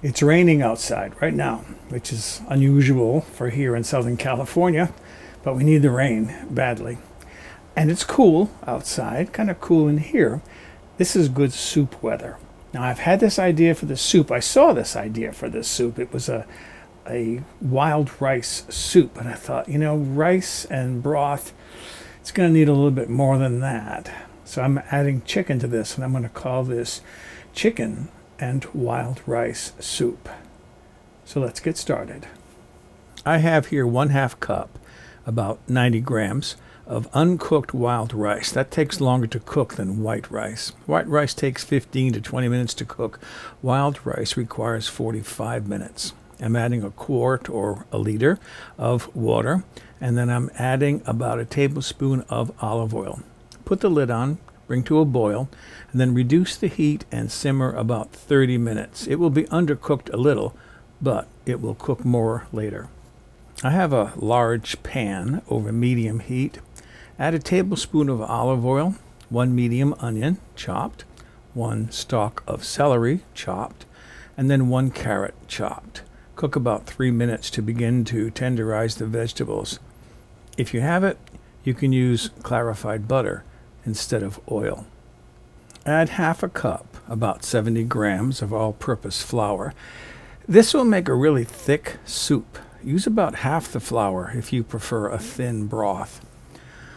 It's raining outside right now, which is unusual for here in Southern California, but we need the rain badly. And it's cool outside, kind of cool in here. This is good soup weather. Now, I've had this idea for the soup. I saw this idea for this soup. It was a wild rice soup, and I thought, you know, rice and broth, it's going to need a little bit more than that. So I'm adding chicken to this, and I'm going to call this chicken and wild rice soup. So let's get started. I have here 1/2 cup, about 90 grams, of uncooked wild rice. That takes longer to cook than white rice. White rice takes 15 to 20 minutes to cook. Wild rice requires 45 minutes. I'm adding a quart or a liter of water, and then I'm adding about a tablespoon of olive oil. Put the lid on, bring to a boil, and then reduce the heat and simmer about 30 minutes. It will be undercooked a little, but it will cook more later. I have a large pan over medium heat. Add a tablespoon of olive oil, 1 medium onion chopped, 1 stalk of celery chopped, and then 1 carrot chopped. Cook about 3 minutes to begin to tenderize the vegetables. If you have it, you can use clarified butter instead of oil. Add 1/2 cup, about 70 grams of all-purpose flour. This will make a really thick soup. Use about half the flour if you prefer a thin broth.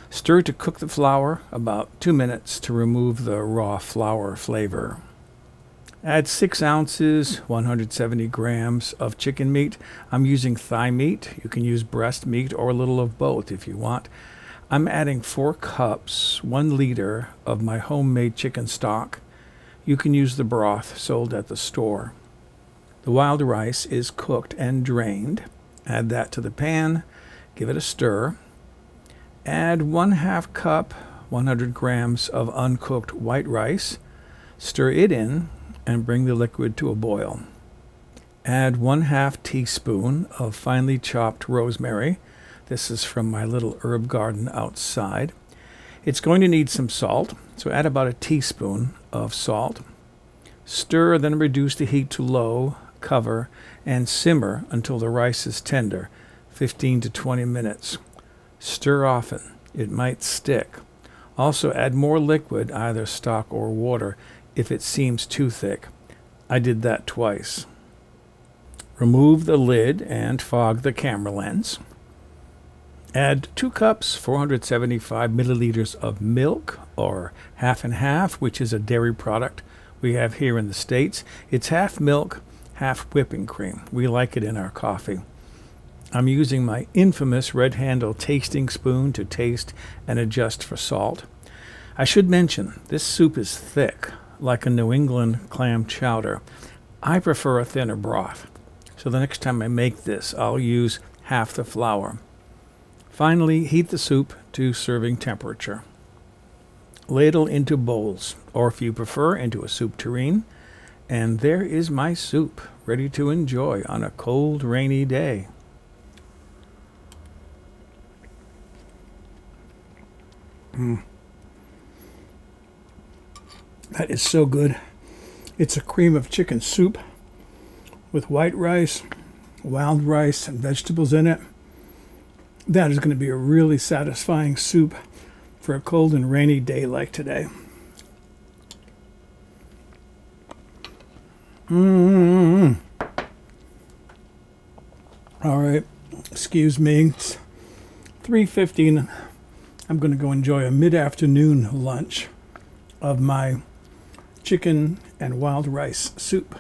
Stir to cook the flour about 2 minutes to remove the raw flour flavor. Add 6 ounces, 170 grams of chicken meat. I'm using thigh meat. You can use breast meat or a little of both if you want. I'm adding 4 cups, 1 liter of my homemade chicken stock. You can use the broth sold at the store. The wild rice is cooked and drained. Add that to the pan. Give it a stir. Add 1/2 cup, 100 grams of uncooked white rice. Stir it in and bring the liquid to a boil. Add 1/2 teaspoon of finely chopped rosemary. This is from my little herb garden outside. It's going to need some salt, so add about a teaspoon of salt. Stir, then reduce the heat to low, cover, and simmer until the rice is tender, 15 to 20 minutes. Stir often. It might stick. Also add more liquid, either stock or water, if it seems too thick. I did that twice. Remove the lid and fog the camera lens. Add 2 cups, 475 milliliters of milk, or half and half, which is a dairy product we have here in the States. It's half milk, half whipping cream. We like it in our coffee. I'm using my infamous red handle tasting spoon to taste and adjust for salt. I should mention, this soup is thick, like a New England Clam Chowder. I prefer a thinner broth, so the next time I make this, I'll use half the flour. Finally, heat the soup to serving temperature. Ladle into bowls, or if you prefer, into a soup tureen. And there is my soup, ready to enjoy on a cold, rainy day. That is so good. It's a cream of chicken soup with white rice, wild rice, and vegetables in it. That is going to be a really satisfying soup for a cold and rainy day like today. All right, excuse me. It's 3:15. I'm going to go enjoy a mid-afternoon lunch of my chicken and wild rice soup.